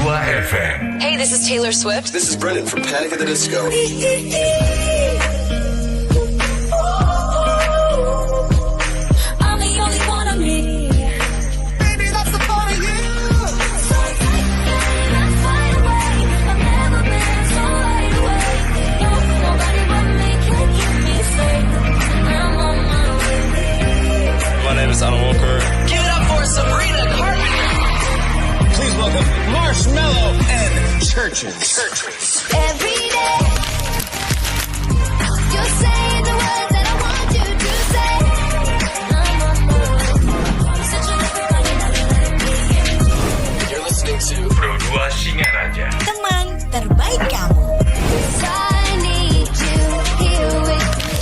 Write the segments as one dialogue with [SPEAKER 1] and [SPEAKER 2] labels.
[SPEAKER 1] Pro 2 FM.
[SPEAKER 2] Hey, this is Taylor Swift.
[SPEAKER 3] This is Brendan from Panic at the Disco.
[SPEAKER 4] I'm the only one of me.
[SPEAKER 3] Baby, that's the fun of you.
[SPEAKER 4] So take let's fly away. I've never been so wide awake. No, nobody but me can keep me safe. I'm on my way.
[SPEAKER 5] My name is Alan Walker.
[SPEAKER 2] Give it up for Sabrina Carpenter.
[SPEAKER 5] Please welcome Marshmello and Churches.
[SPEAKER 4] Every day, you're saying the words that I want you to say. I'm on my way. Such a
[SPEAKER 3] You're listening to
[SPEAKER 1] Pro 2 Singaraja.
[SPEAKER 6] Teman terbaik kamu.
[SPEAKER 4] I need you here with me.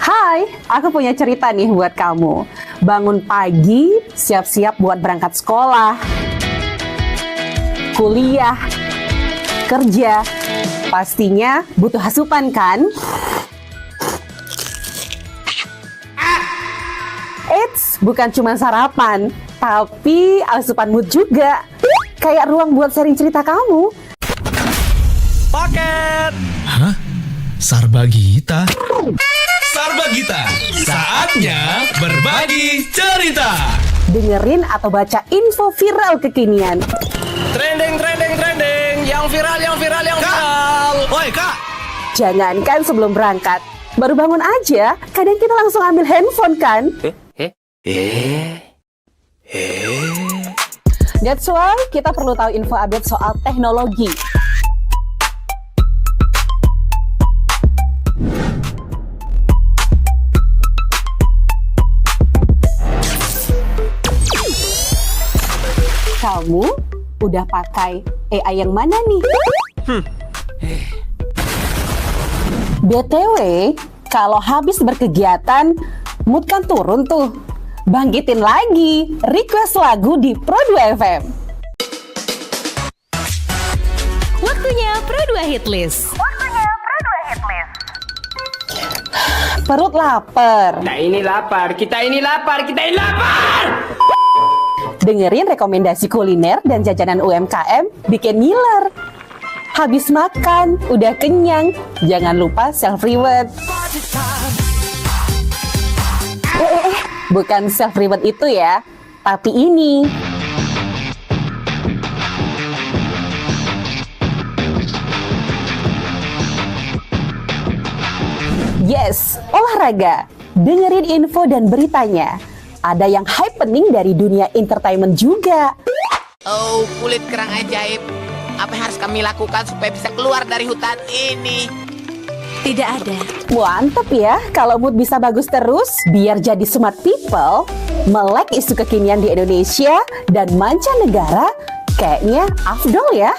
[SPEAKER 7] Hai, aku punya cerita nih buat kamu. Bangun pagi, siap-siap buat berangkat sekolah, kuliah, kerja. Pastinya butuh asupan kan? Eits, bukan cuma sarapan, tapi asupan mood juga. Kayak ruang buat sharing cerita kamu.
[SPEAKER 5] Paket.
[SPEAKER 8] Hah? Sarbagita?
[SPEAKER 5] Sarbagita. Saatnya berbagi cerita.
[SPEAKER 7] Dengerin atau baca info viral kekinian.
[SPEAKER 5] Trending. Yang viral. Woi, Kak.
[SPEAKER 7] Jangankan sebelum berangkat, baru bangun aja, kadang kita langsung ambil handphone kan? That's why kita perlu tahu info update soal teknologi. Kamu udah pakai AI yang mana nih? BTW, kalau habis berkegiatan, mood kan turun tuh. Bangkitin lagi, request lagu di Pro 2 FM.
[SPEAKER 6] Waktunya Pro 2 Hitlist.
[SPEAKER 7] Perut lapar.
[SPEAKER 9] Kita ini lapar.
[SPEAKER 7] Dengerin rekomendasi kuliner dan jajanan UMKM bikin ngiler. Habis makan, udah kenyang, jangan lupa self-reward. Bukan self-reward itu ya, tapi ini. Yes, olahraga. Dengerin info dan beritanya. Ada yang happening dari dunia entertainment juga.
[SPEAKER 9] Oh, kulit kerang ajaib. Apa yang harus kami lakukan supaya bisa keluar dari hutan ini?
[SPEAKER 6] Tidak ada.
[SPEAKER 7] Mantep ya, kalau mood bisa bagus terus, biar jadi smart people, melek isu kekinian di Indonesia dan mancanegara, kayaknya afdol ya.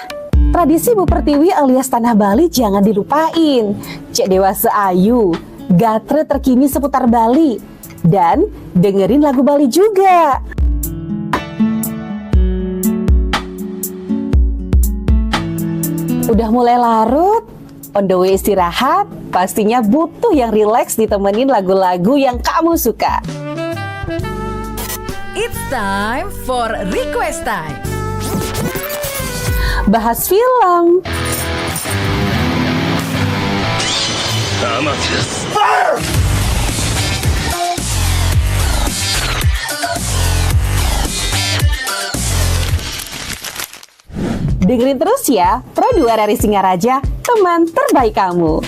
[SPEAKER 7] Tradisi Bu Pertiwi alias Tanah Bali jangan dilupain. Cek Dewasa Ayu, gatre terkini seputar Bali. Dan dengerin lagu Bali juga. Udah mulai larut, on the way istirahat, pastinya butuh yang rileks ditemenin lagu-lagu yang kamu suka.
[SPEAKER 6] It's time for Request Time.
[SPEAKER 7] Bahas film, dengerin terus ya, Pro 2 dari Singaraja, teman terbaik kamu.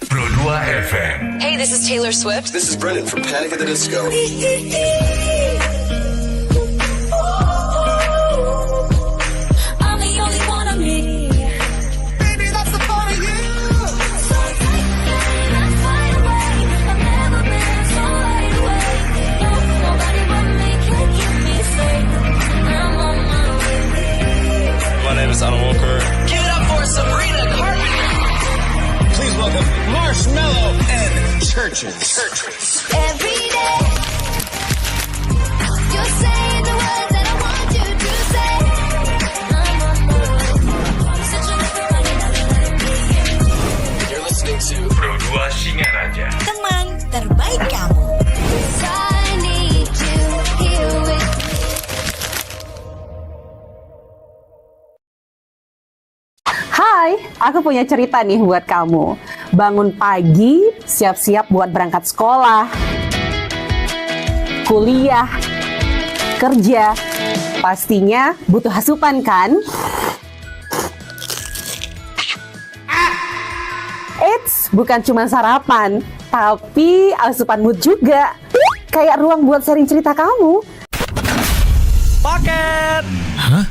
[SPEAKER 1] Pro 2 FM.
[SPEAKER 2] Hey, this is Taylor Swift.
[SPEAKER 3] This is Brendan from Panic at the Disco.
[SPEAKER 4] I'm the only one of me.
[SPEAKER 3] Baby, that's the fun of you.
[SPEAKER 4] So take let's fly away. I've never been so wide awake. No, nobody but me can keep me safe. I'm on my way.
[SPEAKER 5] My name is Alan Walker.
[SPEAKER 2] Give it up for Sabrina Carpenter.
[SPEAKER 5] Please welcome Marshmello and Churches.
[SPEAKER 4] Every day, you're saying the words that I want you to say. I'm on my way. Such a
[SPEAKER 7] aku punya cerita nih buat kamu. Bangun pagi, siap-siap buat berangkat sekolah, kuliah, kerja. Pastinya butuh asupan kan? Eits, bukan cuma sarapan, tapi asupan mood juga. Kayak ruang buat sharing cerita kamu.
[SPEAKER 5] Paket.
[SPEAKER 8] Hah?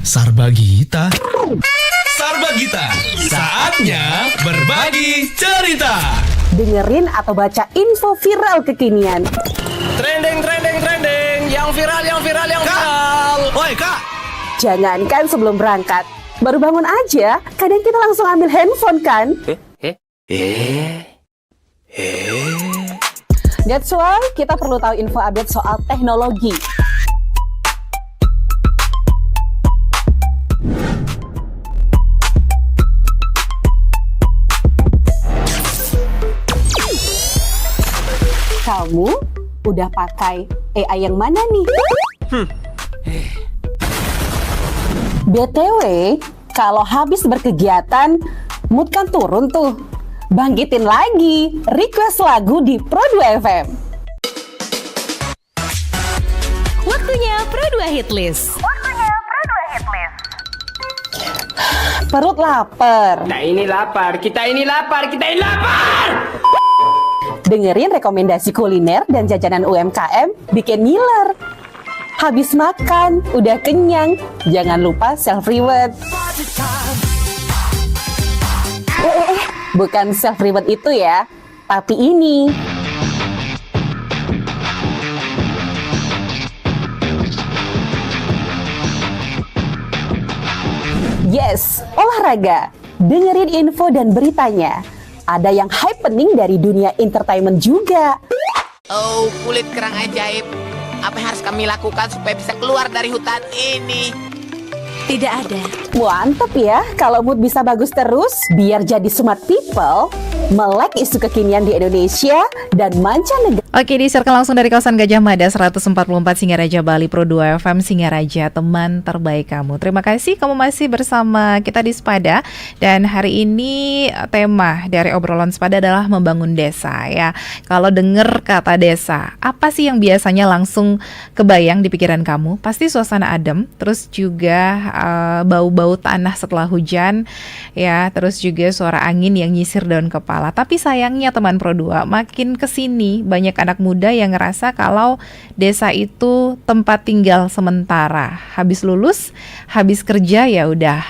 [SPEAKER 8] Sarbagita?
[SPEAKER 5] Sarbagita, saatnya berbagi cerita.
[SPEAKER 7] Dengerin atau baca info viral kekinian.
[SPEAKER 5] Trending, yang viral. Woi kak,
[SPEAKER 7] Jangankan sebelum berangkat, baru bangun aja, kadang kita langsung ambil handphone kan? That's why kita perlu tahu info update soal teknologi. Kamu udah pakai AI yang mana nih? BTW, kalau habis berkegiatan, mood kan turun tuh. Bangkitin lagi, request lagu di Pro 2 FM.
[SPEAKER 6] Waktunya Pro 2 Hit List.
[SPEAKER 7] Perut lapar.
[SPEAKER 5] kita ini lapar.
[SPEAKER 7] Dengerin rekomendasi kuliner dan jajanan UMKM bikin ngiler. Habis makan, udah kenyang, jangan lupa self-reward. Bukan self-reward itu ya, tapi ini. Yes, olahraga. Dengerin info dan beritanya. Ada yang happening dari dunia entertainment juga.
[SPEAKER 9] Oh, kulit kerang ajaib. Apa yang harus kami lakukan supaya bisa keluar dari hutan ini?
[SPEAKER 6] Tidak ada.
[SPEAKER 7] Mantep ya, kalau mood bisa bagus terus, biar jadi smart people, melek isu kekinian di Indonesia dan mancanegara.
[SPEAKER 10] Oke, disiarkan langsung dari kawasan Gajah Mada 144 Singaraja, Bali, Pro 2 FM Singaraja, teman terbaik kamu. Terima kasih kamu masih bersama kita di Spada. Dan hari ini tema dari obrolan Spada adalah membangun desa ya. Kalau dengar kata desa, apa sih yang biasanya langsung kebayang di pikiran kamu? Pasti suasana adem, terus juga bau-bau tanah setelah hujan ya, terus juga suara angin yang nyisir daun kepala. Tapi sayangnya teman Pro 2, makin kesini banyak anak muda yang ngerasa kalau desa itu tempat tinggal sementara. Habis lulus, habis kerja ya udah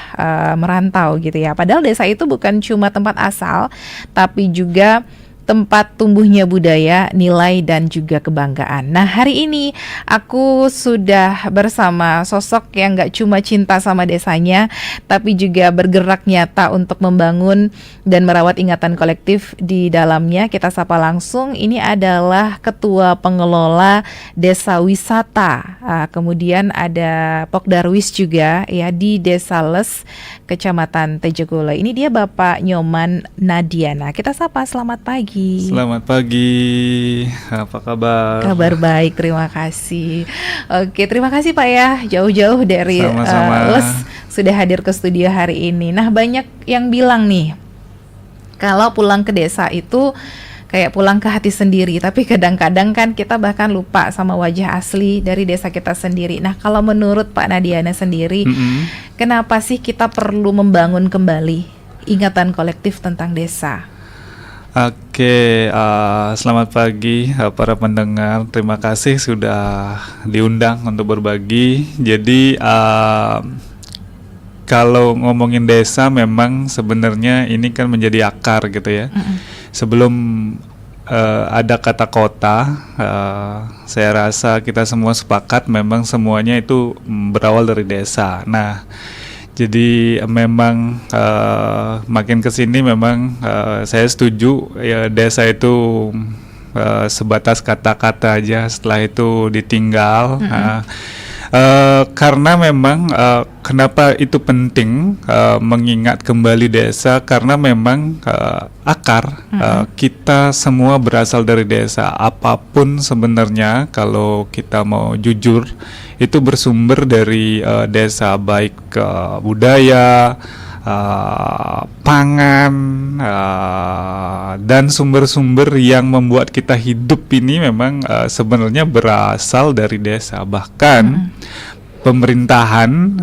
[SPEAKER 10] merantau gitu ya. Padahal desa itu bukan cuma tempat asal, tapi juga tempat tumbuhnya budaya, nilai, dan juga kebanggaan. Nah, hari ini aku sudah bersama sosok yang gak cuma cinta sama desanya, tapi juga bergerak nyata untuk membangun dan merawat ingatan kolektif di dalamnya. Kita sapa langsung, ini adalah Ketua Pengelola Desa Wisata. Kemudian ada Pokdarwis juga ya di Desa Les, Kecamatan Tejogola. Ini dia Bapak Nyoman Nadiana. Kita sapa, selamat pagi.
[SPEAKER 11] Selamat pagi, apa kabar?
[SPEAKER 10] Kabar baik, terima kasih. Oke, terima kasih Pak ya, jauh-jauh dari Les sudah hadir ke studio hari ini. Nah, banyak yang bilang nih, kalau pulang ke desa itu kayak pulang ke hati sendiri, tapi kadang-kadang kan kita bahkan lupa sama wajah asli dari desa kita sendiri. Nah, kalau menurut Pak Nadiana sendiri, kenapa sih kita perlu membangun kembali ingatan kolektif tentang desa?
[SPEAKER 11] Oke, selamat pagi para pendengar. Terima kasih sudah diundang untuk berbagi. Jadi kalau ngomongin desa memang sebenarnya ini kan menjadi akar gitu ya. Sebelum ada kata kota, saya rasa kita semua sepakat memang semuanya itu berawal dari desa. Nah, jadi memang makin kesini memang saya setuju ya, desa itu sebatas kata-kata aja, setelah itu ditinggal. Karena memang kenapa itu penting mengingat kembali desa, karena memang akar kita semua berasal dari desa. Apapun sebenarnya kalau kita mau jujur itu bersumber dari desa, baik budaya, pangan dan sumber-sumber yang membuat kita hidup ini memang sebenarnya berasal dari desa. Bahkan pemerintahan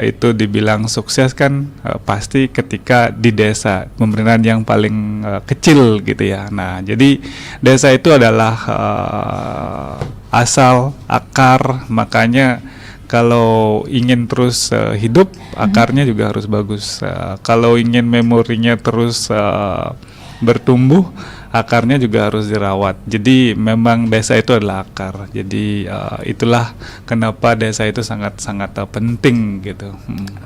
[SPEAKER 11] itu dibilang sukses kan pasti ketika di desa, pemerintahan yang paling kecil gitu ya. Nah, jadi desa itu adalah asal, akar, makanya kalau ingin terus hidup, akarnya juga harus bagus. Kalau ingin memorinya terus bertumbuh, akarnya juga harus dirawat. Jadi memang desa itu adalah akar. Jadi itulah kenapa desa itu sangat-sangat penting gitu.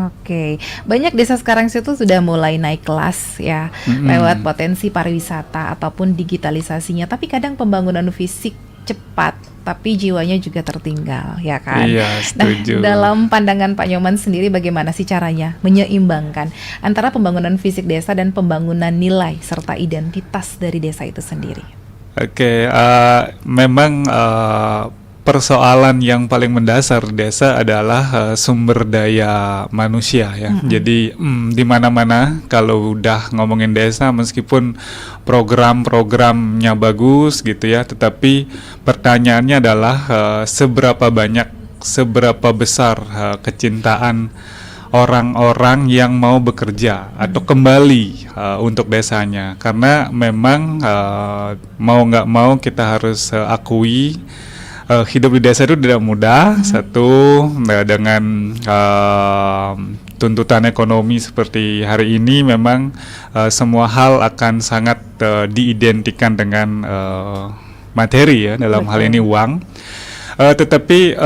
[SPEAKER 10] Oke, banyak desa sekarang itu sudah mulai naik kelas ya, lewat potensi pariwisata ataupun digitalisasinya. Tapi kadang pembangunan fisik cepat, tapi jiwanya juga tertinggal, ya kan?
[SPEAKER 11] Iya, setuju.
[SPEAKER 10] Nah, dalam pandangan Pak Nyoman sendiri, bagaimana sih caranya menyeimbangkan antara pembangunan fisik desa dan pembangunan nilai serta identitas dari desa itu sendiri?
[SPEAKER 11] Oke, memang persoalan yang paling mendasar desa adalah sumber daya manusia ya. Jadi di mana-mana kalau udah ngomongin desa, meskipun program-programnya bagus gitu ya, tetapi pertanyaannya adalah seberapa besar kecintaan orang-orang yang mau bekerja atau kembali untuk desanya. Karena memang mau nggak mau kita harus akui hidup di desa itu tidak mudah. Satu, dengan tuntutan ekonomi seperti hari ini, memang semua hal akan sangat diidentikan dengan materi ya, dalam hal ini uang. Tetapi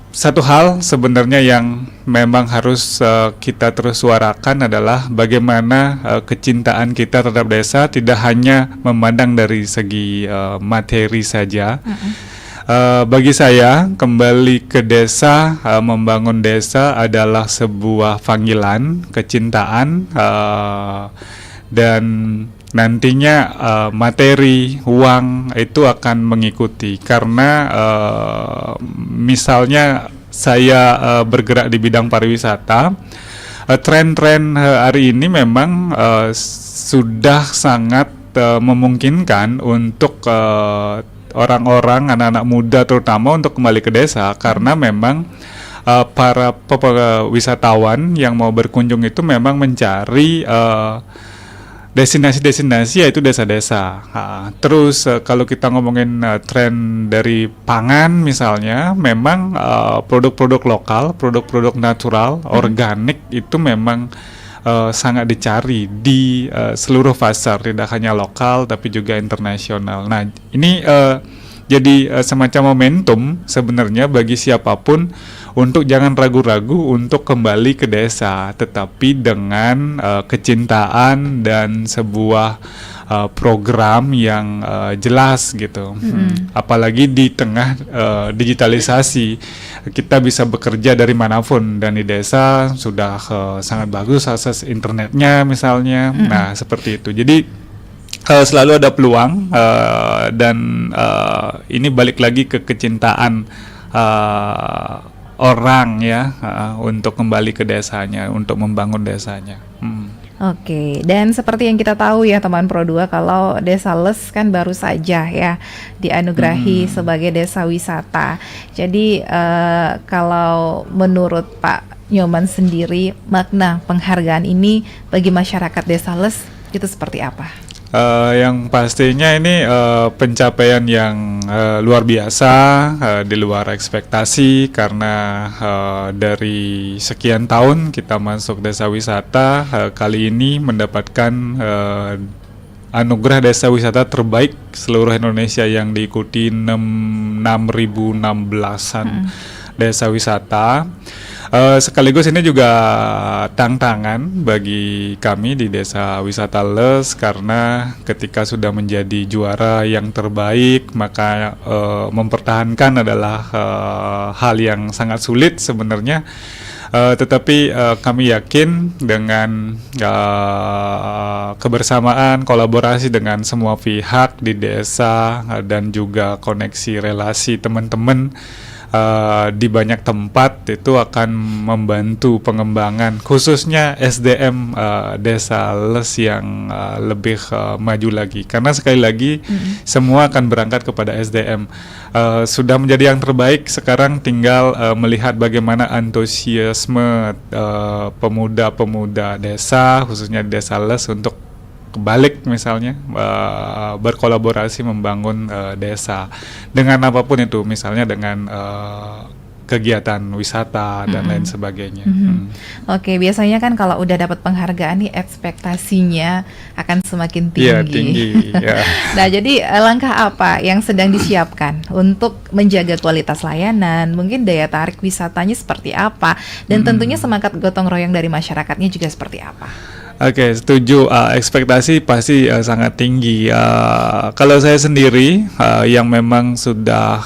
[SPEAKER 11] satu hal sebenarnya yang memang harus kita terus suarakan adalah bagaimana kecintaan kita terhadap desa tidak hanya memandang dari segi materi saja. Bagi saya, kembali ke desa, membangun desa adalah sebuah panggilan, kecintaan, dan nantinya materi, uang itu akan mengikuti. Karena misalnya saya bergerak di bidang pariwisata, tren-tren hari ini memang sudah sangat memungkinkan untuk orang-orang, anak-anak muda terutama untuk kembali ke desa, karena memang para wisatawan yang mau berkunjung itu memang mencari destinasi-destinasi yaitu desa-desa. Terus kalau kita ngomongin tren dari pangan misalnya, memang produk-produk lokal, produk-produk natural, organik itu memang sangat dicari di seluruh pasar, tidak hanya lokal tapi juga internasional. Nah, ini jadi semacam momentum sebenarnya bagi siapapun untuk jangan ragu-ragu untuk kembali ke desa, tetapi dengan kecintaan dan sebuah program yang jelas gitu. Apalagi di tengah digitalisasi, kita bisa bekerja dari manapun, dan di desa sudah sangat bagus akses internetnya misalnya. Nah, seperti itu. Jadi selalu ada peluang, dan ini balik lagi ke kecintaan orang ya, untuk kembali ke desanya, untuk membangun desanya.
[SPEAKER 10] Oke, dan seperti yang kita tahu ya teman Pro 2, kalau Desa Les kan baru saja ya dianugerahi sebagai desa wisata. Jadi kalau menurut Pak Nyoman sendiri, makna penghargaan ini bagi masyarakat Desa Les itu seperti apa?
[SPEAKER 11] Yang pastinya ini pencapaian yang luar biasa, di luar ekspektasi, karena dari sekian tahun kita masuk desa wisata, kali ini mendapatkan anugerah desa wisata terbaik seluruh Indonesia yang diikuti 6.016-an desa wisata. Sekaligus ini juga tantangan bagi kami di Desa Wisata Les, karena ketika sudah menjadi juara yang terbaik, maka mempertahankan adalah hal yang sangat sulit sebenarnya. Tetapi kami yakin dengan kebersamaan, kolaborasi dengan semua pihak di desa, dan juga koneksi relasi teman-teman di banyak tempat itu akan membantu pengembangan khususnya SDM desa les yang lebih maju lagi, karena sekali lagi semua akan berangkat kepada SDM. Sudah menjadi yang terbaik, sekarang tinggal melihat bagaimana antusiasme pemuda-pemuda desa khususnya di desa les untuk balik misalnya berkolaborasi membangun desa dengan apapun itu, misalnya dengan kegiatan wisata dan lain sebagainya.
[SPEAKER 10] Oke, biasanya kan kalau udah dapat penghargaan nih ekspektasinya akan semakin tinggi.
[SPEAKER 11] Iya, tinggi. Ya.
[SPEAKER 10] Nah, jadi langkah apa yang sedang disiapkan untuk menjaga kualitas layanan? Mungkin daya tarik wisatanya seperti apa? Dan tentunya semangat gotong royong dari masyarakatnya juga seperti apa?
[SPEAKER 11] Oke, setuju. Ekspektasi pasti sangat tinggi. Kalau saya sendiri yang memang sudah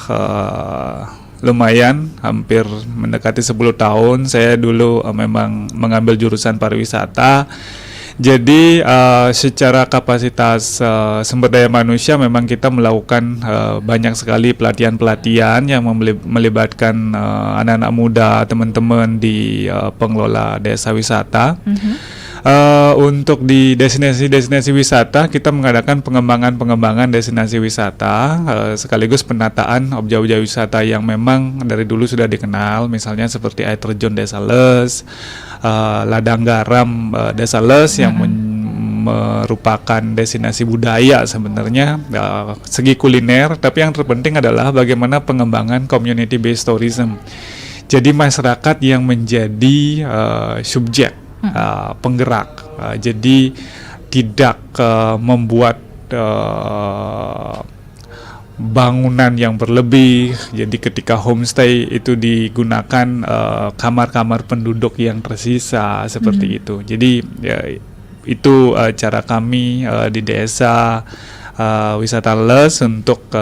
[SPEAKER 11] lumayan, hampir mendekati 10 tahun, saya dulu memang mengambil jurusan pariwisata. Jadi secara kapasitas sumber daya manusia memang kita melakukan banyak sekali pelatihan-pelatihan yang melibatkan anak-anak muda, teman-teman di pengelola desa wisata. Untuk di destinasi-destinasi wisata kita mengadakan pengembangan destinasi wisata sekaligus penataan objek-objek wisata yang memang dari dulu sudah dikenal, misalnya seperti air terjun Desa Les, ladang garam Desa Les yang merupakan destinasi budaya sebenarnya, segi kuliner, tapi yang terpenting adalah bagaimana pengembangan community based tourism. Jadi masyarakat yang menjadi subjek penggerak, jadi tidak membuat bangunan yang berlebih. Jadi ketika homestay itu digunakan kamar-kamar penduduk yang tersisa seperti itu. Jadi ya, itu cara kami di desa wisata Les untuk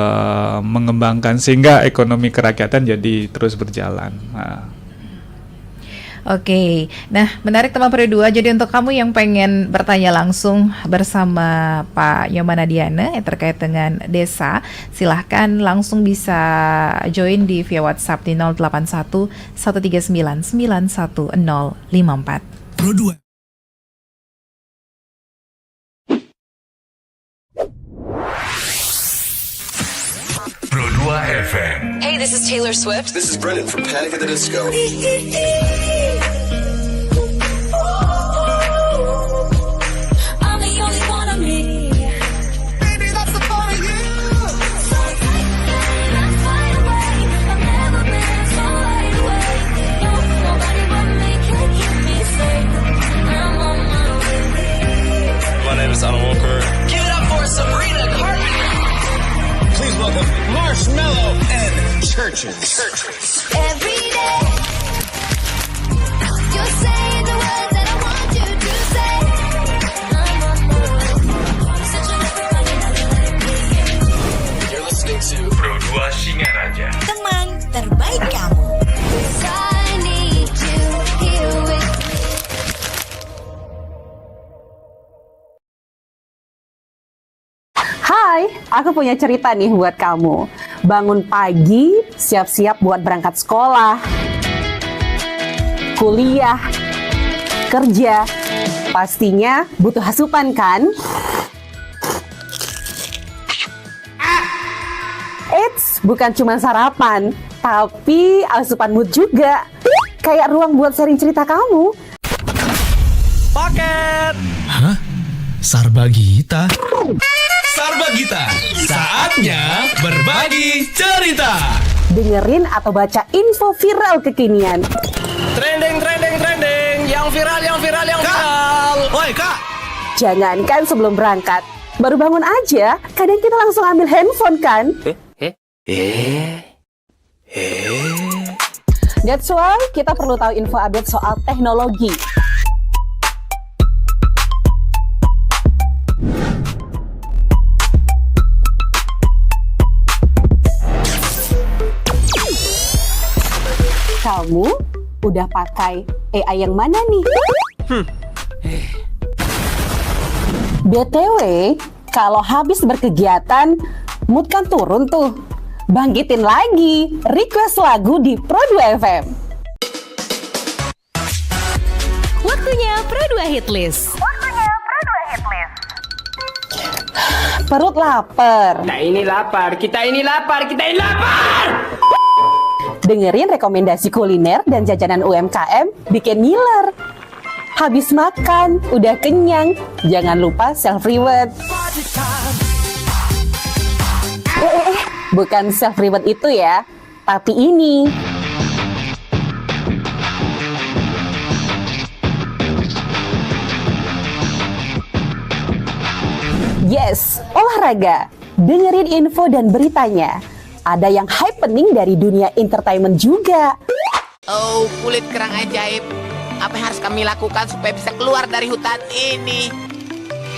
[SPEAKER 11] mengembangkan sehingga ekonomi kerakyatan jadi terus berjalan.
[SPEAKER 10] Oke, nah menarik teman Pro 2. Jadi untuk kamu yang pengen bertanya langsung bersama Pak Yomanadiana terkait dengan desa, silahkan langsung bisa join di via WhatsApp di 081 139 91054.
[SPEAKER 5] Pro 2.
[SPEAKER 1] Pro 2 FM.
[SPEAKER 2] Hey, this is Taylor Swift.
[SPEAKER 3] This is Brennan from Panic at the Disco.
[SPEAKER 4] I'm the only one of me.
[SPEAKER 3] Baby, that's the part of you.
[SPEAKER 4] So tight, let's fly away. I've never been so wide awake. No, nobody but me can keep me safe. I'm on my way.
[SPEAKER 12] My name is Alan Walker.
[SPEAKER 2] Give it up for Sabrina Carpenter.
[SPEAKER 12] Please welcome Marshmello and Churches.
[SPEAKER 4] Every day, you're saying the words that I want you to say. I'm on my way. Searching everybody that me.
[SPEAKER 3] You're listening to
[SPEAKER 1] Pro 2 Singaraja.
[SPEAKER 6] Teman terbaik kamu.
[SPEAKER 4] 'Cause I need you here with me.
[SPEAKER 7] Hai, aku punya cerita nih buat kamu. Bangun pagi, siap-siap buat berangkat sekolah, kuliah, kerja. Pastinya butuh asupan kan? Eits, bukan cuma sarapan, tapi asupan mood juga. Kayak ruang buat sharing cerita kamu.
[SPEAKER 5] Paket.
[SPEAKER 8] Hah? Sarbagita?
[SPEAKER 5] Sarbagita, saatnya berbagi cerita.
[SPEAKER 7] Dengerin atau baca info viral kekinian.
[SPEAKER 5] Trending, yang viral. Woi Kak.
[SPEAKER 7] Jangankan sebelum berangkat, baru bangun aja, kadang kita langsung ambil handphone kan? That's why kita perlu tahu info update soal teknologi. Kamu udah pakai AI yang mana nih? BTW, kalau habis berkegiatan, mood kan turun tuh. Bangkitin lagi request lagu di Pro 2 FM.
[SPEAKER 6] Waktunya Pro 2 Hit List.
[SPEAKER 7] Perut lapar.
[SPEAKER 5] Kita ini lapar.
[SPEAKER 7] Dengerin rekomendasi kuliner dan jajanan UMKM bikin ngiler. Habis makan, udah kenyang, jangan lupa self-reward. Bukan self-reward itu ya, tapi ini. Yes, olahraga. Dengerin info dan beritanya. Ada yang happening dari dunia entertainment juga.
[SPEAKER 9] Oh, kulit kerang ajaib. Apa yang harus kami lakukan supaya bisa keluar dari hutan ini?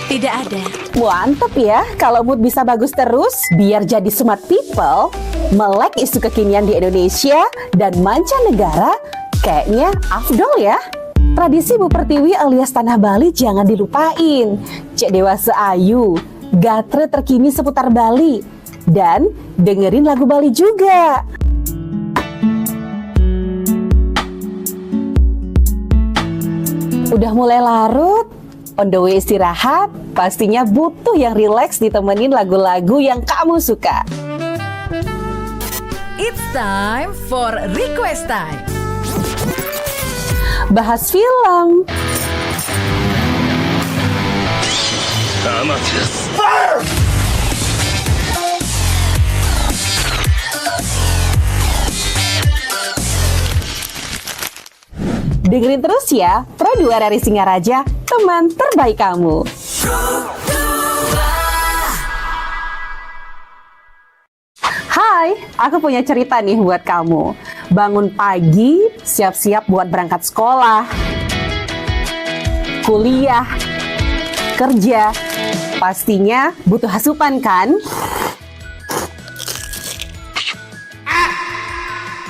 [SPEAKER 6] Tidak ada.
[SPEAKER 7] Mantep ya, kalau mood bisa bagus terus, biar jadi smart people, melek isu kekinian di Indonesia dan mancanegara, kayaknya afdol ya. Tradisi Bu Pertiwi alias Tanah Bali jangan dilupain. Cek Dewasa Ayu, gatre terkini seputar Bali, dan dengerin lagu Bali juga. Udah mulai larut, on the way istirahat, pastinya butuh yang rileks ditemenin lagu-lagu yang kamu suka.
[SPEAKER 6] It's time for Request Time.
[SPEAKER 7] Bahas film, dengerin terus ya, Pro 2 dari Singaraja, teman terbaik kamu. Hai, aku punya cerita nih buat kamu. Bangun pagi, siap-siap buat berangkat sekolah, kuliah, kerja. Pastinya butuh asupan kan?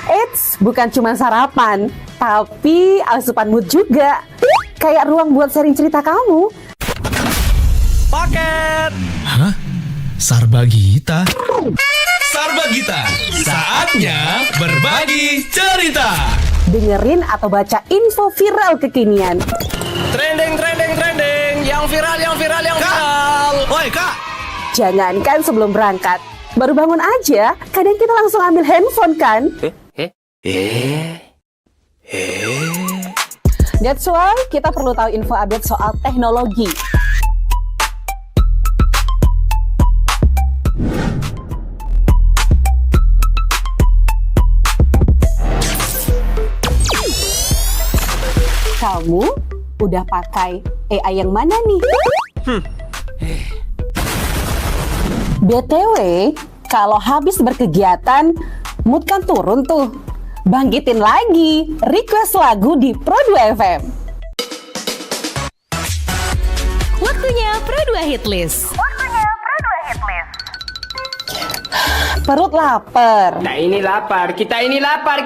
[SPEAKER 7] Eits, bukan cuma sarapan, tapi asupan mood juga. Kayak ruang buat sharing cerita kamu.
[SPEAKER 5] Paket.
[SPEAKER 8] Hah? Sarbagita?
[SPEAKER 5] Sarbagita, saatnya berbagi cerita.
[SPEAKER 7] Dengerin atau baca info viral kekinian.
[SPEAKER 5] Trending, yang viral. Woi kak.
[SPEAKER 7] Jangankan sebelum berangkat, baru bangun aja, kadang kita langsung ambil handphone kan? That's why kita perlu tahu info update soal teknologi. Kamu udah pakai AI yang mana nih? BTW, kalau habis berkegiatan, mood kan turun tuh. Bangkitin lagi request lagu di Pro 2 FM.
[SPEAKER 6] Waktunya Pro 2 Hit List.
[SPEAKER 7] Perut lapar.
[SPEAKER 5] Kita ini lapar.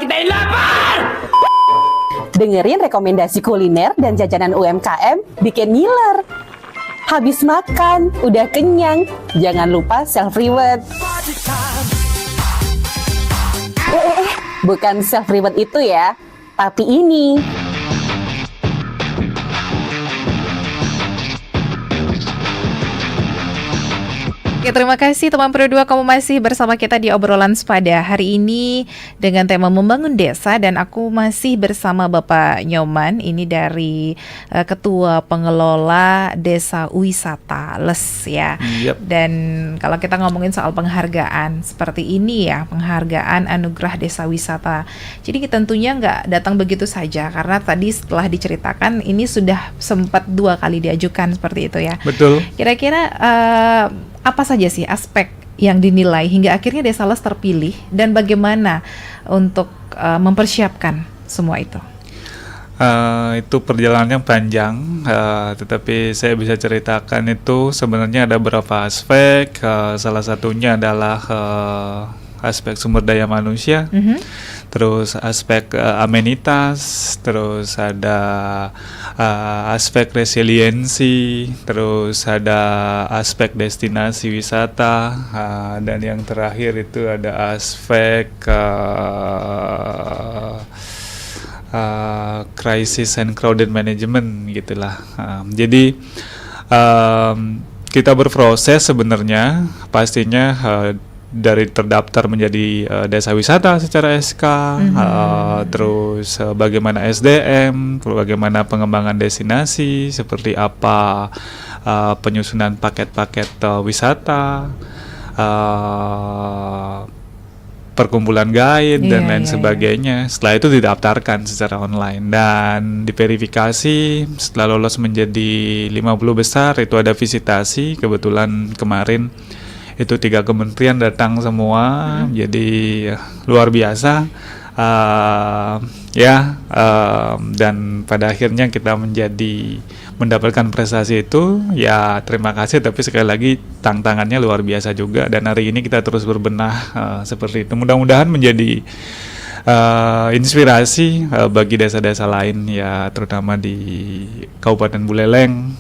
[SPEAKER 7] Dengerin rekomendasi kuliner dan jajanan UMKM bikin ngiler. Habis makan, udah kenyang, jangan lupa self-reward. Bukan self-reward itu ya, tapi ini.
[SPEAKER 10] Oke, terima kasih teman Pro 2, kamu masih bersama kita di obrolan sepada hari ini dengan tema membangun desa, dan aku masih bersama Bapak Nyoman, ini dari Ketua Pengelola Desa Wisata Les ya.
[SPEAKER 11] Yep.
[SPEAKER 10] Dan kalau kita ngomongin soal penghargaan seperti ini ya, penghargaan Anugerah Desa Wisata. Jadi tentunya nggak datang begitu saja, karena tadi setelah diceritakan ini sudah sempat 2 kali diajukan seperti itu ya.
[SPEAKER 11] Betul.
[SPEAKER 10] Kira-kira apa saja sih aspek yang dinilai hingga akhirnya Desa Les terpilih, dan bagaimana untuk mempersiapkan semua itu?
[SPEAKER 11] Itu perjalanannya panjang, tetapi saya bisa ceritakan itu sebenarnya ada beberapa aspek. Salah satunya adalah aspek sumber daya manusia, terus aspek amenitas, terus ada aspek resiliensi, terus ada aspek destinasi wisata, dan yang terakhir itu ada aspek crisis and crowded management gitulah. Jadi kita berproses sebenarnya pastinya dari terdaftar menjadi desa wisata secara SK, terus bagaimana SDM, bagaimana pengembangan destinasi, seperti apa penyusunan paket-paket wisata, perkumpulan guide dan lain sebagainya. Setelah itu didaftarkan secara online dan diverifikasi. Setelah lolos menjadi 50 besar itu ada visitasi. Kebetulan kemarin itu 3 kementerian datang semua, jadi luar biasa. Dan pada akhirnya kita mendapatkan prestasi itu, ya terima kasih, tapi sekali lagi tantangannya luar biasa juga, dan hari ini kita terus berbenah seperti itu. Mudah-mudahan menjadi inspirasi bagi desa-desa lain, ya terutama di Kabupaten Buleleng,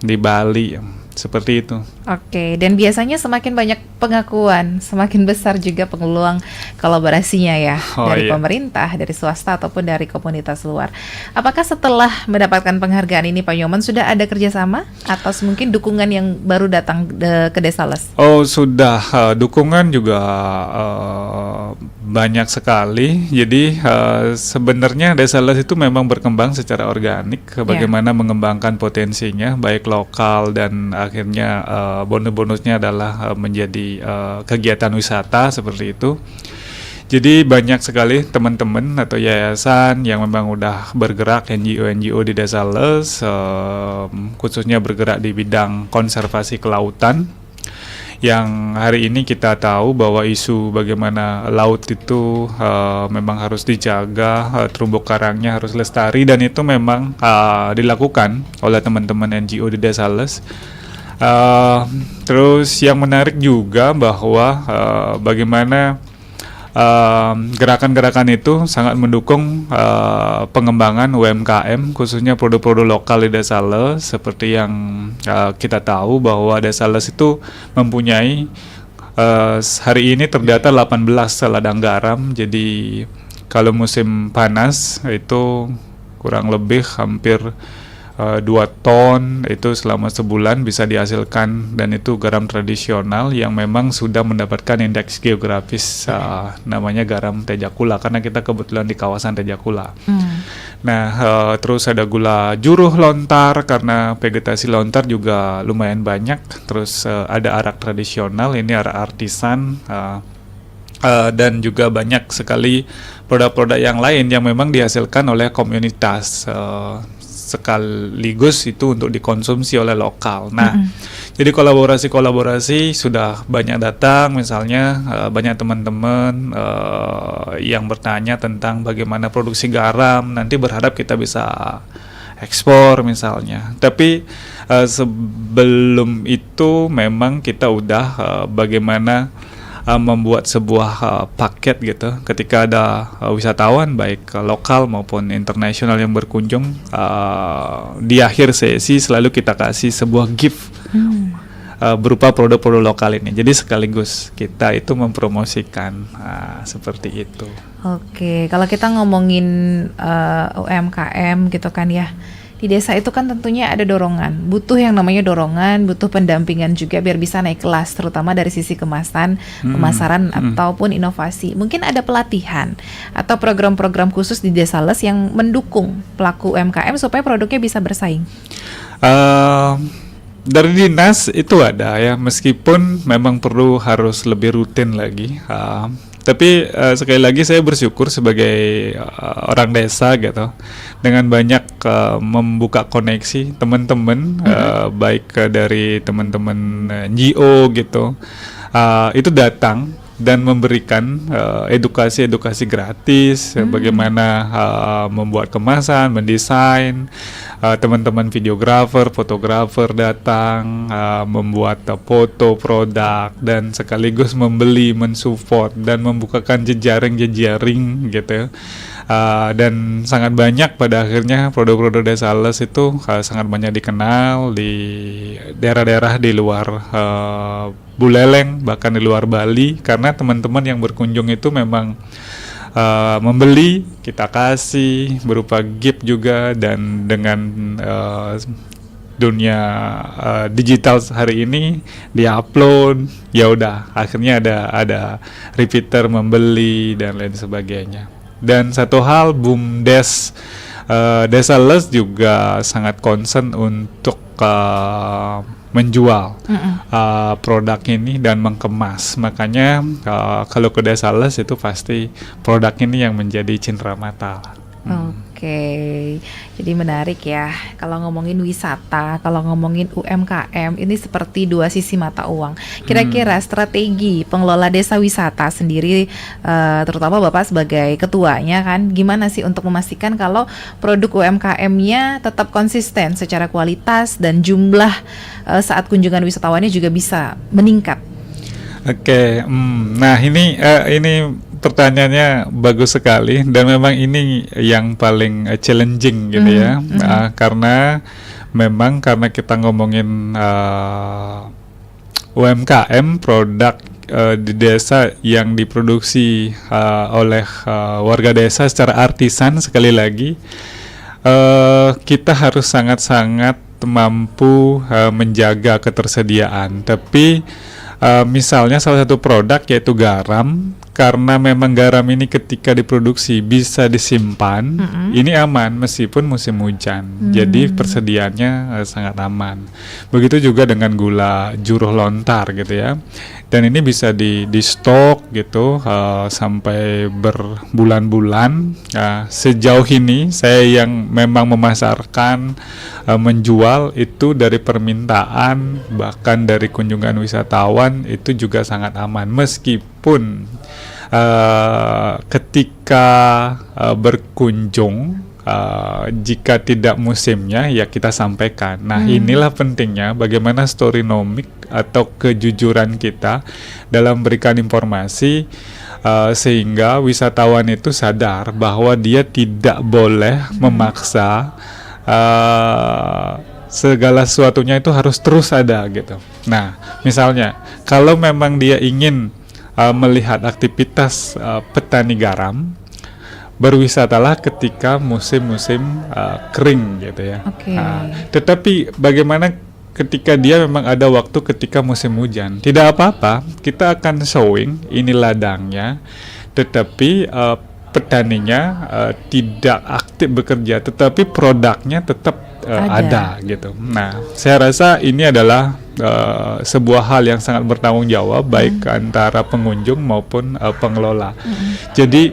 [SPEAKER 11] di Bali, seperti itu.
[SPEAKER 10] Oke, dan biasanya semakin banyak pengakuan, semakin besar juga peluang kolaborasinya ya, dari pemerintah, dari swasta ataupun dari komunitas luar. Apakah setelah mendapatkan penghargaan ini Pak Nyoman sudah ada kerjasama atau mungkin dukungan yang baru datang ke Desales?
[SPEAKER 11] Oh sudah, dukungan juga banyak sekali. Jadi sebenarnya Desales itu memang berkembang secara organik, bagaimana mengembangkan potensinya baik lokal dan akhirnya bonus-bonusnya adalah menjadi kegiatan wisata seperti itu. Jadi banyak sekali teman-teman atau yayasan yang memang udah bergerak, NGO di Desales, khususnya bergerak di bidang konservasi kelautan. Yang hari ini kita tahu bahwa isu bagaimana laut itu memang harus dijaga, terumbu karangnya harus lestari, dan itu memang dilakukan oleh teman-teman NGO di Desales. Terus yang menarik juga bahwa bagaimana gerakan-gerakan itu sangat mendukung pengembangan UMKM, khususnya produk-produk lokal di Desales. Seperti yang kita tahu bahwa Desales itu mempunyai hari ini terdata 18 ladang garam. Jadi kalau musim panas itu kurang lebih hampir 2 ton itu selama sebulan bisa dihasilkan, dan itu garam tradisional yang memang sudah mendapatkan indeks geografis namanya garam Tejakula, karena kita kebetulan di kawasan Tejakula. Nah terus ada gula juruh lontar karena vegetasi lontar juga lumayan banyak. Terus ada arak tradisional, ini arak artisan, dan juga banyak sekali produk-produk yang lain yang memang dihasilkan oleh komunitas, sekaligus itu untuk dikonsumsi oleh lokal. Nah, jadi kolaborasi sudah banyak datang, misalnya banyak teman-teman yang bertanya tentang bagaimana produksi garam, nanti berharap kita bisa ekspor misalnya. Tapi sebelum itu memang kita udah bagaimana membuat sebuah paket gitu. Ketika ada wisatawan baik lokal maupun internasional yang berkunjung, di akhir sesi selalu kita kasih sebuah gift berupa produk-produk lokal ini. Jadi sekaligus kita itu mempromosikan seperti itu.
[SPEAKER 10] Oke, kalau kita ngomongin UMKM gitu kan ya, di desa itu kan tentunya ada dorongan, butuh yang namanya dorongan, butuh pendampingan juga biar bisa naik kelas, terutama dari sisi kemasan, pemasaran ataupun inovasi. Mungkin ada pelatihan atau program-program khusus di Desales yang mendukung pelaku UMKM supaya produknya bisa bersaing.
[SPEAKER 11] Dari dinas itu ada ya, meskipun memang perlu harus lebih rutin lagi. Tapi sekali lagi saya bersyukur sebagai orang desa gitu, dengan banyak membuka koneksi teman-teman, baik dari teman-teman NGO gitu, itu datang dan memberikan edukasi-edukasi gratis, bagaimana membuat kemasan, mendesain, teman-teman videografer, fotografer datang, membuat foto produk dan sekaligus membeli, mensupport dan membukakan jejaring gitu. Dan sangat banyak pada akhirnya produk-produk Desales itu sangat banyak dikenal di daerah-daerah di luar Buleleng, bahkan di luar Bali, karena teman-teman yang berkunjung itu memang membeli, kita kasih berupa gift juga, dan dengan dunia digital hari ini diupload, ya udah akhirnya ada repeater membeli dan lain sebagainya. Dan satu hal, BUMDes Desales juga sangat concern untuk menjual produk ini dan mengemas. Makanya kalau ke Desales itu pasti produk ini yang menjadi cenderamata.
[SPEAKER 10] Oke, jadi menarik ya. Kalau ngomongin wisata, kalau ngomongin UMKM, ini seperti dua sisi mata uang. Kira-kira strategi pengelola desa wisata sendiri, terutama Bapak sebagai ketuanya kan, gimana sih untuk memastikan kalau produk UMKM-nya tetap konsisten secara kualitas dan jumlah saat kunjungan wisatawannya juga bisa meningkat?
[SPEAKER 11] Oke, nah ini pertanyaannya bagus sekali, dan memang ini yang paling challenging gitu ya, karena kita ngomongin UMKM, produk di desa yang diproduksi oleh warga desa secara artisan. Sekali lagi, kita harus sangat-sangat mampu menjaga ketersediaan. Tapi misalnya salah satu produk yaitu garam, karena memang garam ini ketika diproduksi bisa disimpan, ini aman meskipun musim hujan, jadi persediaannya sangat aman. Begitu juga dengan gula juruh lontar gitu ya, dan ini bisa di stok gitu sampai berbulan-bulan. Sejauh ini saya yang memang memasarkan, menjual itu dari permintaan, bahkan dari kunjungan wisatawan itu juga sangat aman, meskipun ketika berkunjung jika tidak musimnya ya kita sampaikan. Nah, inilah pentingnya bagaimana storynomic atau kejujuran kita dalam berikan informasi, sehingga wisatawan itu sadar bahwa dia tidak boleh memaksa segala sesuatunya itu harus terus ada gitu. Nah, misalnya kalau memang dia ingin melihat aktivitas petani garam, berwisatalah ketika musim-musim kering gitu ya. Tetapi bagaimana ketika dia memang ada waktu ketika musim hujan? Tidak apa-apa, kita akan showing ini ladangnya, tetapi petaninya tidak aktif bekerja, tetapi produknya tetap ada gitu. Nah, saya rasa ini adalah sebuah hal yang sangat bertanggung jawab, baik antara pengunjung maupun pengelola. Jadi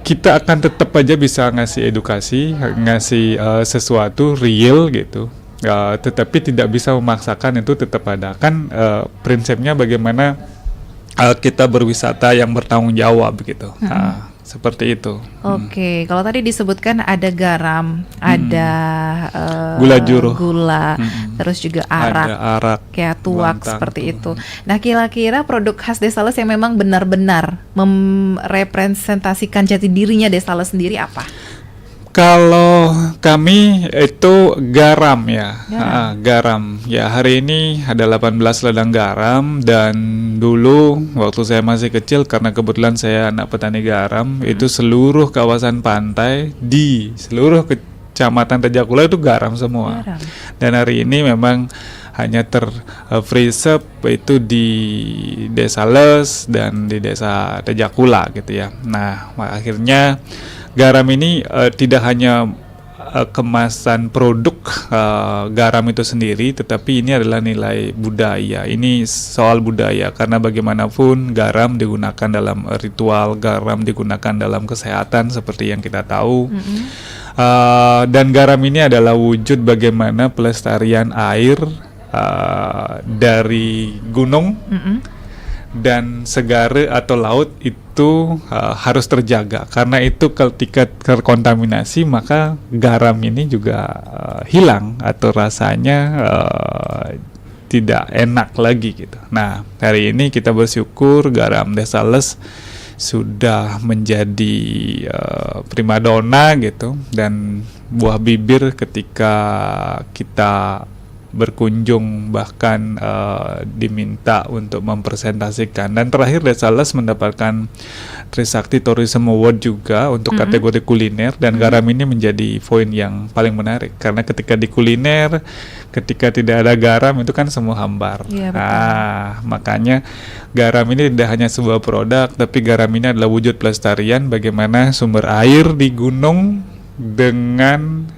[SPEAKER 11] kita akan tetap aja bisa ngasih edukasi, ngasih sesuatu real gitu, tetapi tidak bisa memaksakan itu tetap ada. Kan prinsipnya bagaimana kita berwisata yang bertanggung jawab gitu. Seperti itu.
[SPEAKER 10] Oke, kalau tadi disebutkan ada garam, ada
[SPEAKER 11] gula juruh,
[SPEAKER 10] terus juga arak, kayak tuak seperti itu. Nah, kira-kira produk khas Desales yang memang benar-benar merepresentasikan jati dirinya Desales sendiri apa?
[SPEAKER 11] Kalau kami itu garam ya, garam. Ya, hari ini ada 18 ladang garam, dan dulu waktu saya masih kecil, karena kebetulan saya anak petani garam, itu seluruh kawasan pantai di seluruh kecamatan Tejakula itu garam semua. Dan hari ini memang hanya terpreserve itu di Desales dan di desa Tejakula gitu ya. Nah, akhirnya garam ini tidak hanya kemasan produk garam itu sendiri, tetapi ini adalah nilai budaya. Ini soal budaya, karena bagaimanapun garam digunakan dalam ritual, garam digunakan dalam kesehatan seperti yang kita tahu. Dan garam ini adalah wujud bagaimana pelestarian air dari gunung dan segara atau laut itu harus terjaga, karena itu ketika terkontaminasi maka garam ini juga hilang atau rasanya tidak enak lagi gitu. Nah, hari ini kita bersyukur garam Desa Les sudah menjadi primadona gitu, dan buah bibir ketika kita berkunjung, bahkan diminta untuk mempresentasikan. Dan terakhir Desa Les mendapatkan Trisakti Tourism Award juga untuk kategori kuliner, dan garam ini menjadi poin yang paling menarik karena ketika di kuliner, ketika tidak ada garam itu kan semua hambar. Makanya garam ini tidak hanya sebuah produk, tapi garam ini adalah wujud pelestarian bagaimana sumber air di gunung dengan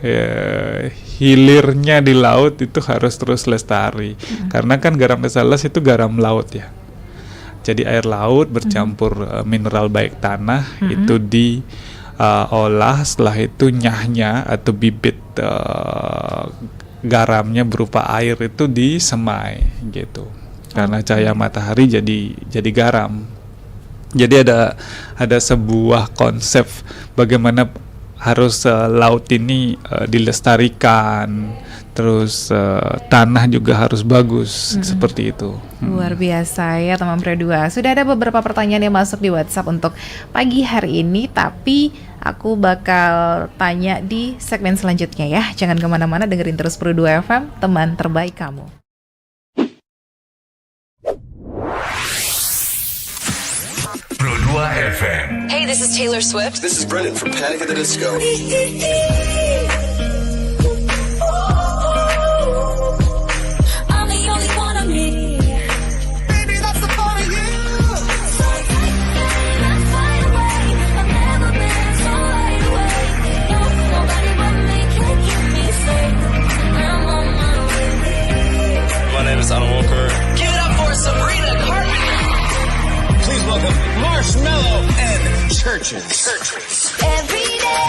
[SPEAKER 11] hilirnya di laut itu harus terus lestari. Karena kan garam Desa Les itu garam laut ya. Jadi air laut bercampur mineral baik tanah itu diolah, setelah itu nyahnya atau bibit garamnya berupa air itu disemai gitu. Karena cahaya matahari jadi garam. Jadi ada sebuah konsep bagaimana harus laut ini dilestarikan, terus tanah juga harus bagus, seperti itu.
[SPEAKER 10] Luar biasa ya teman Pro 2. Sudah ada beberapa pertanyaan yang masuk di WhatsApp untuk pagi hari ini, tapi aku bakal tanya di segmen selanjutnya ya. Jangan kemana-mana, dengerin terus Pro 2 FM, teman terbaik kamu.
[SPEAKER 1] Pro 2 FM.
[SPEAKER 2] Hey, this is Taylor Swift.
[SPEAKER 3] This is Brendan from Panic at the Disco.
[SPEAKER 4] I'm the only one of me.
[SPEAKER 3] Baby, that's the part of you.
[SPEAKER 4] So take let's fly away. I've never been so wide awake. No, nobody but me can keep me safe. I'm on my way.
[SPEAKER 12] My name is Alan Walker.
[SPEAKER 2] Give it up for Sabrina Carpenter.
[SPEAKER 12] Please welcome Marshmello and Churches.
[SPEAKER 4] Every day,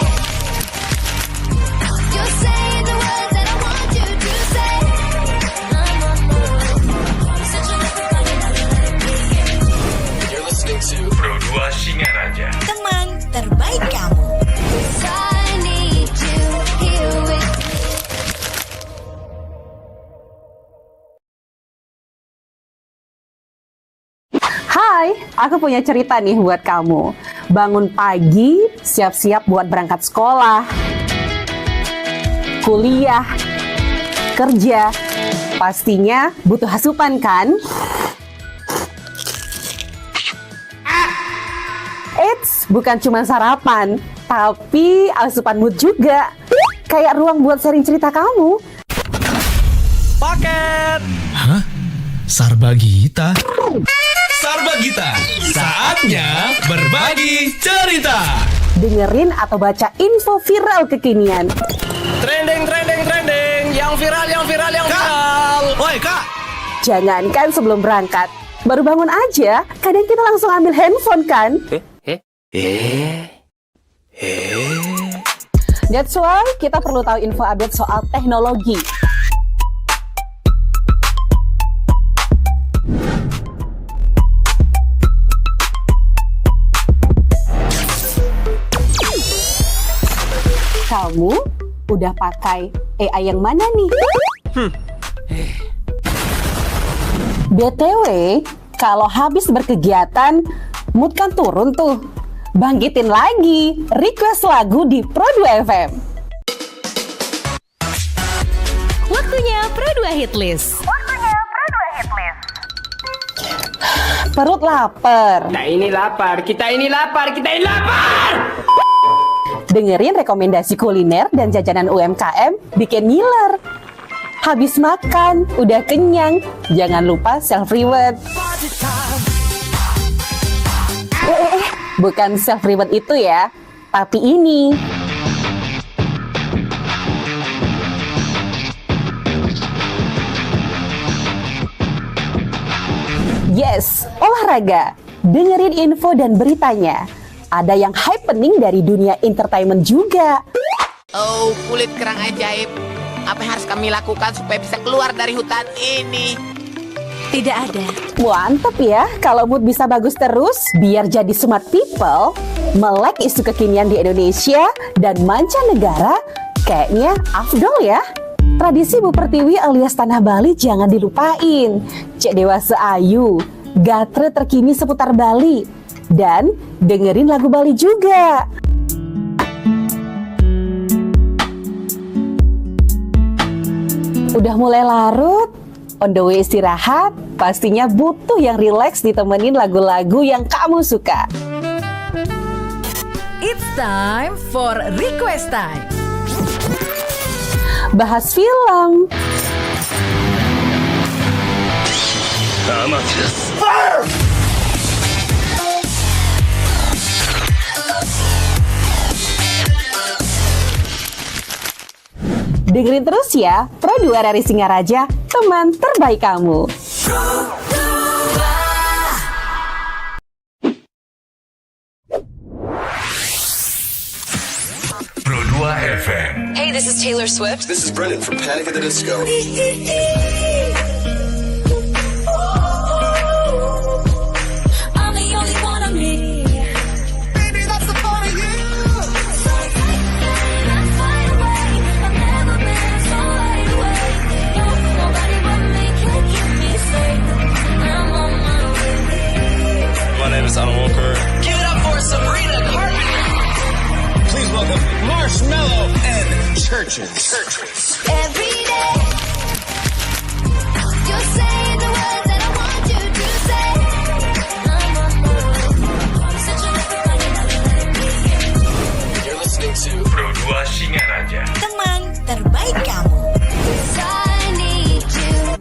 [SPEAKER 4] you're saying the words that I want you to say. I'm on my way. Such a
[SPEAKER 3] You're listening to
[SPEAKER 1] Pro 2 Singaraja.
[SPEAKER 6] Teman terbaik kamu.
[SPEAKER 4] I need you here with
[SPEAKER 7] Hai, aku punya cerita nih buat kamu. Bangun pagi, siap-siap buat berangkat sekolah, kuliah, kerja. Pastinya butuh asupan kan? Eits, bukan cuma sarapan, tapi asupan mood juga. Kayak ruang buat sharing cerita kamu.
[SPEAKER 5] Paket.
[SPEAKER 8] Hah? Sarbagita?
[SPEAKER 5] Sarbagita, saatnya berbagi cerita.
[SPEAKER 7] Dengerin atau baca info viral kekinian.
[SPEAKER 5] Trending, yang viral. Woi kak.
[SPEAKER 7] Jangankan sebelum berangkat, baru bangun aja, kadang kita langsung ambil handphone kan? That's why kita perlu tahu info update soal teknologi. Kamu udah pakai AI yang mana nih? BTW, kalau habis berkegiatan, mood kan turun tuh. Bangkitin lagi, request lagu di Pro 2 FM.
[SPEAKER 6] Waktunya Pro 2 Hitlist.
[SPEAKER 7] Perut lapar.
[SPEAKER 5] Kita ini lapar.
[SPEAKER 7] Dengerin rekomendasi kuliner dan jajanan UMKM bikin ngiler. Habis makan, udah kenyang, jangan lupa self-reward. Bukan self-reward itu ya, tapi ini. Yes, olahraga. Dengerin info dan beritanya. Ada yang happening dari dunia entertainment juga.
[SPEAKER 9] Oh, kulit kerang ajaib. Apa yang harus kami lakukan supaya bisa keluar dari hutan ini?
[SPEAKER 6] Tidak ada.
[SPEAKER 7] Mantep ya, kalau mood bisa bagus terus, biar jadi smart people, melek isu kekinian di Indonesia dan mancanegara, kayaknya afdol ya. Tradisi Bu Pertiwi alias Tanah Bali jangan dilupain. Cek dewasa ayu, gatre terkini seputar Bali, dan dengerin lagu Bali juga. Udah mulai larut, on the way istirahat, pastinya butuh yang rileks ditemenin lagu-lagu yang kamu suka.
[SPEAKER 6] It's time for request time.
[SPEAKER 7] Bahas film, dengerin terus ya, Pro 2 RRI Singaraja, teman terbaik kamu.
[SPEAKER 1] Pro 2 FM.
[SPEAKER 2] Hey, this is Taylor Swift.
[SPEAKER 3] This is Brendan from Panic at the Disco.
[SPEAKER 4] I'm the only one of me.
[SPEAKER 3] Baby, that's the part of you.
[SPEAKER 4] So let's find a way. I've never been so wide awake. No, nobody but me can keep me safe. I'm on my way.
[SPEAKER 12] My name is Alan Walker.
[SPEAKER 2] Give it up for Sabrina Carpenter.
[SPEAKER 12] Please welcome Marshmello and Churches.
[SPEAKER 4] Every day, you say the words that I want you to say. I'm on my way. Such a
[SPEAKER 3] You're listening to
[SPEAKER 1] Pro 2 Singaraja.
[SPEAKER 6] Teman terbaik kamu.
[SPEAKER 4] I need you.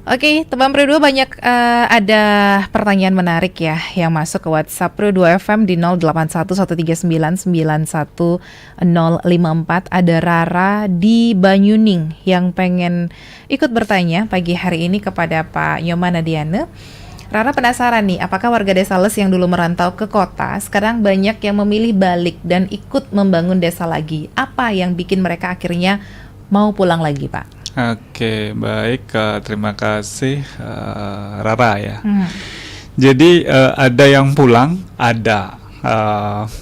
[SPEAKER 10] Oke, teman Pro 2 banyak ada pertanyaan menarik ya yang masuk ke WhatsApp Pro 2 FM di 0811399154. Ada Rara di Banyuning yang pengen ikut bertanya pagi hari ini kepada Pak Nyoman Nadiane. Rara penasaran nih, apakah warga desa Les yang dulu merantau ke kota sekarang banyak yang memilih balik dan ikut membangun desa lagi? Apa yang bikin mereka akhirnya mau pulang lagi, Pak?
[SPEAKER 11] Oke, baik. Terima kasih Rara ya. Jadi ada yang pulang, ada.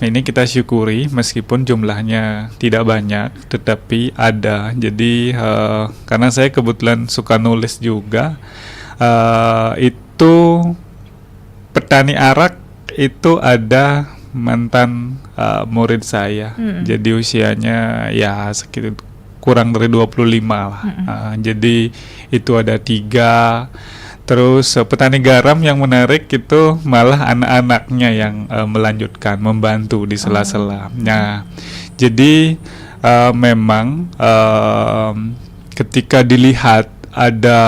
[SPEAKER 11] Ini kita syukuri meskipun jumlahnya tidak banyak, tetapi ada. Jadi karena saya kebetulan suka nulis juga, itu petani arak itu ada mantan murid saya. Jadi usianya ya sekitar kurang dari 25 lah. Jadi itu ada 3. Terus petani garam yang menarik itu malah anak-anaknya yang melanjutkan, membantu di sela-sela. Nah, jadi memang ketika dilihat ada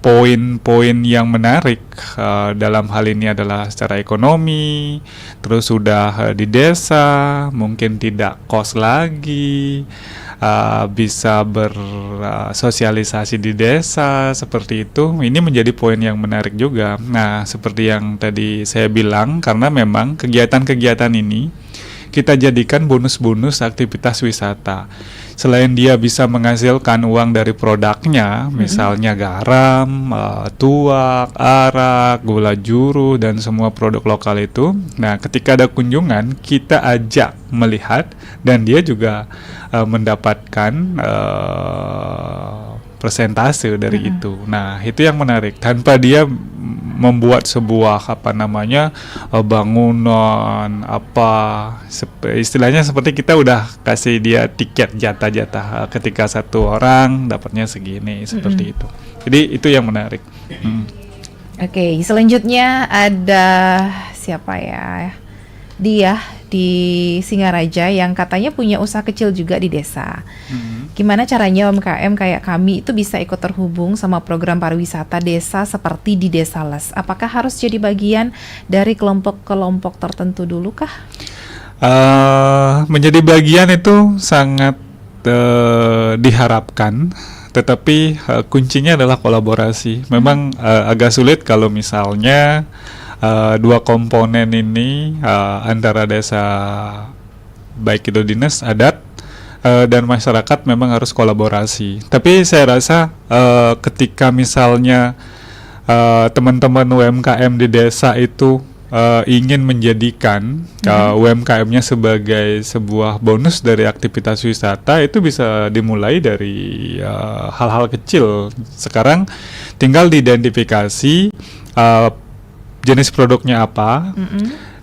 [SPEAKER 11] poin-poin yang menarik dalam hal ini adalah secara ekonomi, terus sudah di desa, mungkin tidak kos lagi, bisa bersosialisasi di desa seperti itu. Ini menjadi poin yang menarik juga. Nah, seperti yang tadi saya bilang, karena memang kegiatan-kegiatan ini kita jadikan bonus-bonus aktivitas wisata. Selain dia bisa menghasilkan uang dari produknya, misalnya garam, tuak, arak, gula juru, dan semua produk lokal itu. Nah, ketika ada kunjungan, kita ajak melihat, dan dia juga mendapatkan persentase dari itu. Nah, itu yang menarik. Tanpa dia membuat sebuah bangunan istilahnya seperti kita udah kasih dia tiket jatah-jatah, ketika satu orang dapatnya segini, seperti itu. Jadi itu yang menarik.
[SPEAKER 10] Oke, selanjutnya ada siapa ya? Dia di Singaraja yang katanya punya usaha kecil juga di desa. Gimana caranya UMKM kayak kami itu bisa ikut terhubung sama program pariwisata desa seperti di Desa Les? Apakah harus jadi bagian dari kelompok-kelompok tertentu dulu kah?
[SPEAKER 11] Menjadi bagian itu sangat diharapkan, tetapi kuncinya adalah kolaborasi. Memang agak sulit kalau misalnya dua komponen ini antara desa, baik itu dinas adat dan masyarakat, memang harus kolaborasi. Tapi saya rasa ketika misalnya teman-teman UMKM di desa itu ingin menjadikan UMKM-nya sebagai sebuah bonus dari aktivitas wisata, itu bisa dimulai dari hal-hal kecil. Sekarang tinggal diidentifikasi jenis produknya apa,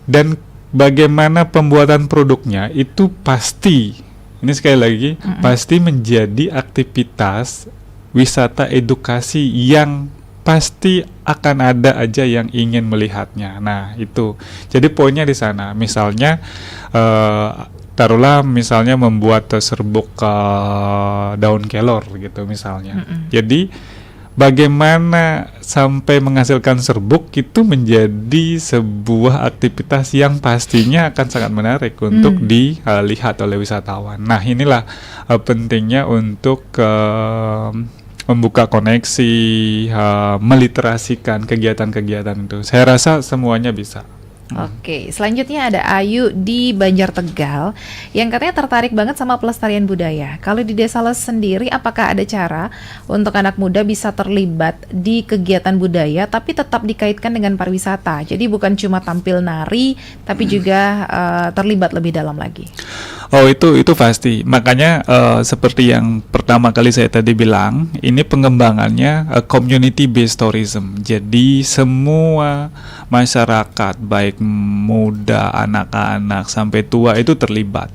[SPEAKER 11] dan bagaimana pembuatan produknya itu pasti, ini sekali lagi, pasti menjadi aktivitas wisata edukasi yang pasti akan ada aja yang ingin melihatnya. Nah, itu. Jadi poinnya di sana. Misalnya taruhlah misalnya membuat serbuk daun kelor gitu misalnya. Jadi bagaimana sampai menghasilkan serbuk itu menjadi sebuah aktivitas yang pastinya akan sangat menarik untuk dilihat oleh wisatawan. Nah, inilah pentingnya untuk membuka koneksi, meliterasikan kegiatan-kegiatan itu. Saya rasa semuanya bisa.
[SPEAKER 10] Oke, selanjutnya ada Ayu di Banjar Tegal yang katanya tertarik banget sama pelestarian budaya. Kalau di Desa Les sendiri, apakah ada cara untuk anak muda bisa terlibat di kegiatan budaya tapi tetap dikaitkan dengan pariwisata? Jadi bukan cuma tampil nari, tapi juga terlibat lebih dalam lagi.
[SPEAKER 11] Oh, itu pasti. Makanya seperti yang pertama kali saya tadi bilang, ini pengembangannya community based tourism. Jadi semua masyarakat, baik muda, anak-anak sampai tua itu terlibat.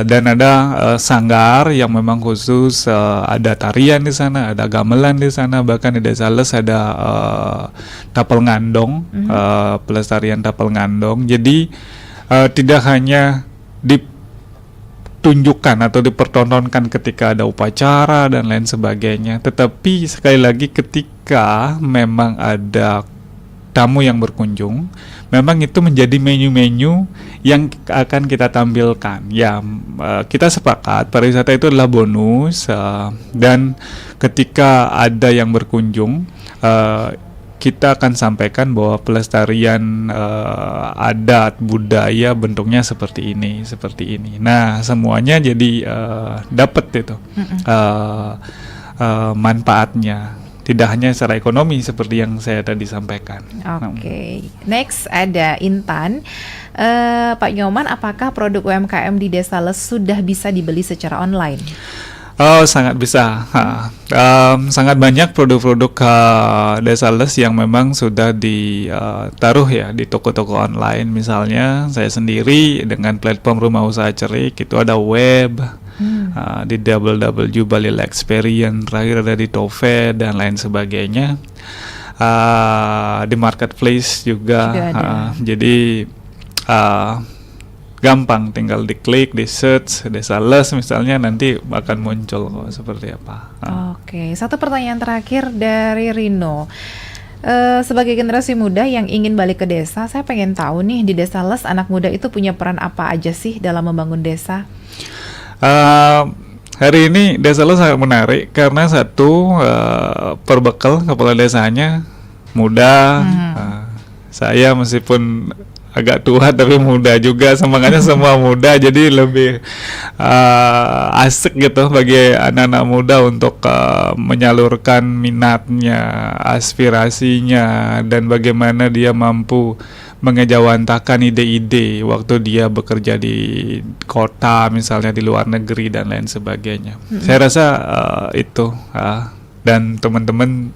[SPEAKER 11] Dan ada sanggar yang memang khusus, ada tarian di sana, ada gamelan di sana, bahkan di Desa Les ada tapel ngandong, pelestarian tapel ngandong. Jadi tidak hanya ditunjukkan atau dipertontonkan ketika ada upacara dan lain sebagainya, tetapi sekali lagi ketika memang ada tamu yang berkunjung, memang itu menjadi menu-menu yang akan kita tampilkan. Ya, kita sepakat pariwisata itu adalah bonus, dan ketika ada yang berkunjung, kita akan sampaikan bahwa pelestarian adat budaya bentuknya seperti ini. Nah, semuanya jadi dapat itu manfaatnya. Tidak hanya secara ekonomi seperti yang saya tadi sampaikan.
[SPEAKER 10] Oke. Next ada Intan. Pak Nyoman, apakah produk UMKM di Desa Les sudah bisa dibeli secara online?
[SPEAKER 11] Oh, sangat bisa. Sangat banyak produk-produk Desa Les yang memang sudah ditaruh ya di toko-toko online. Misalnya saya sendiri dengan platform Rumah Usaha Cerik itu ada web, di www.Bali Experience, terakhir ada di Tove dan lain sebagainya. Di marketplace juga jadi gampang, tinggal diklik, di search Desa Les misalnya, nanti akan muncul seperti apa.
[SPEAKER 10] Oke, satu pertanyaan terakhir dari Rino. Sebagai generasi muda yang ingin balik ke desa, saya pengen tahu nih, di Desa Les anak muda itu punya peran apa aja sih dalam membangun desa?
[SPEAKER 11] Hari ini Desa Les sangat menarik karena satu, perbekal kepala desanya muda. Saya meskipun agak tua tapi muda juga, semangatnya semua muda, jadi lebih asik gitu bagi anak-anak muda untuk menyalurkan minatnya, aspirasinya, dan bagaimana dia mampu mengejawantahkan ide-ide waktu dia bekerja di kota, misalnya di luar negeri dan lain sebagainya. Saya rasa itu, dan teman-teman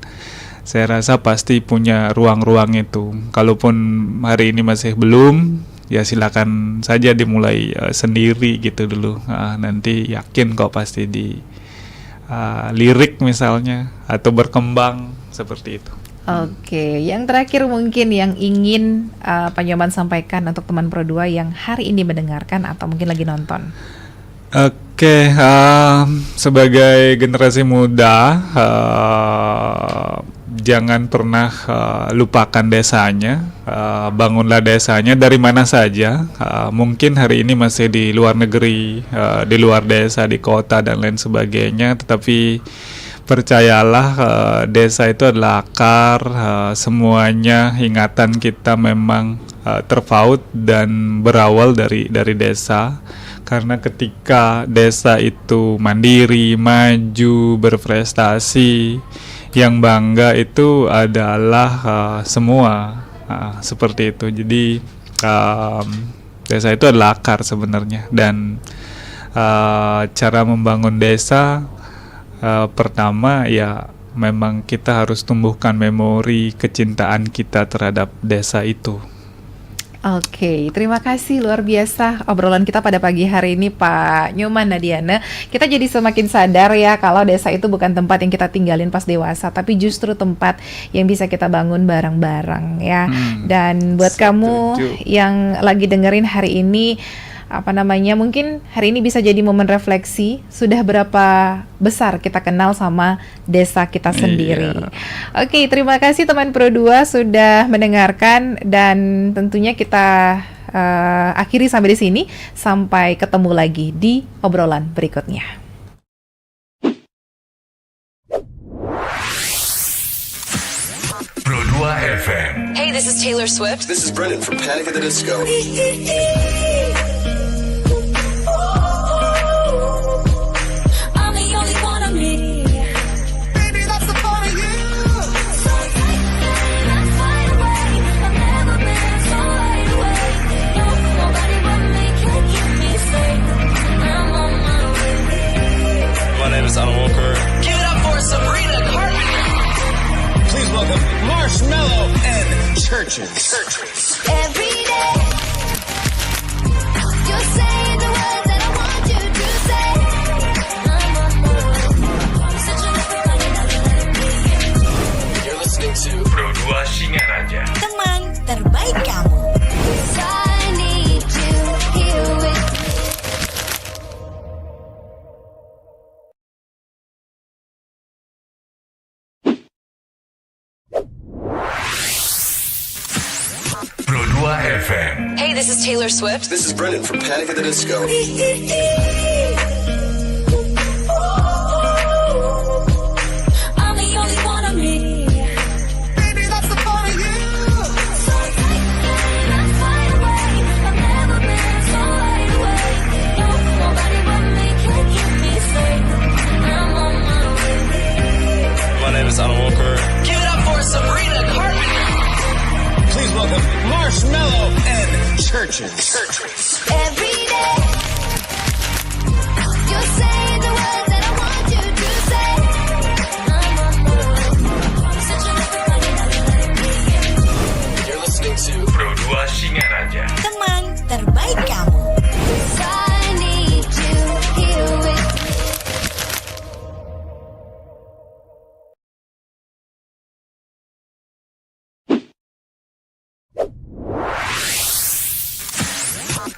[SPEAKER 11] saya rasa pasti punya ruang-ruang itu. Kalaupun hari ini masih belum, ya silakan saja dimulai sendiri gitu dulu. Nanti yakin kok pasti di lirik misalnya atau berkembang seperti itu.
[SPEAKER 10] Oke, yang terakhir mungkin yang ingin Pak Nyoman sampaikan untuk teman Pro2 yang hari ini mendengarkan atau mungkin lagi nonton.
[SPEAKER 11] Oke, sebagai generasi muda, jangan pernah lupakan desanya, bangunlah desanya dari mana saja. Mungkin hari ini masih di luar negeri, di luar desa, di kota dan lain sebagainya, tetapi percayalah, desa itu adalah akar semuanya. Ingatan kita memang terpaut dan berawal dari desa. Karena ketika desa itu mandiri, maju, berprestasi, Yang bangga itu adalah semua seperti itu. Jadi desa itu adalah akar sebenarnya, dan cara membangun desa pertama ya memang kita harus tumbuhkan memori kecintaan kita terhadap desa itu.
[SPEAKER 10] Oke, terima kasih, luar biasa obrolan kita pada pagi hari ini Pak Nyoman Nadiana. Kita jadi semakin sadar ya kalau desa itu bukan tempat yang kita tinggalin pas dewasa, tapi justru tempat yang bisa kita bangun bareng-bareng ya. Dan buat kamu yang lagi dengerin hari ini, mungkin hari ini bisa jadi momen refleksi, sudah berapa besar kita kenal sama desa kita sendiri. Oke, terima kasih teman Pro 2 sudah mendengarkan, dan tentunya kita akhiri sampai di sini. Sampai ketemu lagi di obrolan berikutnya.
[SPEAKER 1] Pro 2 FM.
[SPEAKER 2] Hey, this is Taylor Swift.
[SPEAKER 3] This is Brendan from Panic at the Disco.
[SPEAKER 4] I'm the only one of me.
[SPEAKER 3] Baby, that's the part of you.
[SPEAKER 4] So take me, let's fly away. I've never been so wide awake. No, nobody but me can keep me safe. I'm on my way.
[SPEAKER 12] My name is Alan Walker.
[SPEAKER 2] Give it up for Sabrina Carpenter.
[SPEAKER 12] Please welcome Marshmello and Churches.
[SPEAKER 4] Every day, you're saying the words that I want you to say. I'm on my way. Searching everybody, nothing letting me in.
[SPEAKER 3] You're listening to
[SPEAKER 1] Pro 2 Singaraja.
[SPEAKER 6] Teman terbaik kamu.
[SPEAKER 4] 'Cause I need you here with me.
[SPEAKER 1] Pro 2 FM.
[SPEAKER 2] Hey, this is Taylor Swift.
[SPEAKER 3] This is Brendan from Panic at the Disco.
[SPEAKER 4] I'm the only one of me.
[SPEAKER 3] Baby, that's the part of you.
[SPEAKER 4] So take me, let's fly away. I've never been so wide awake. No, nobody but me can keep me safe. I'm on my way.
[SPEAKER 12] My name is Alan Walker.
[SPEAKER 2] Give it up for Sabrina Carpenter.
[SPEAKER 12] Please welcome Marshmello and Churches.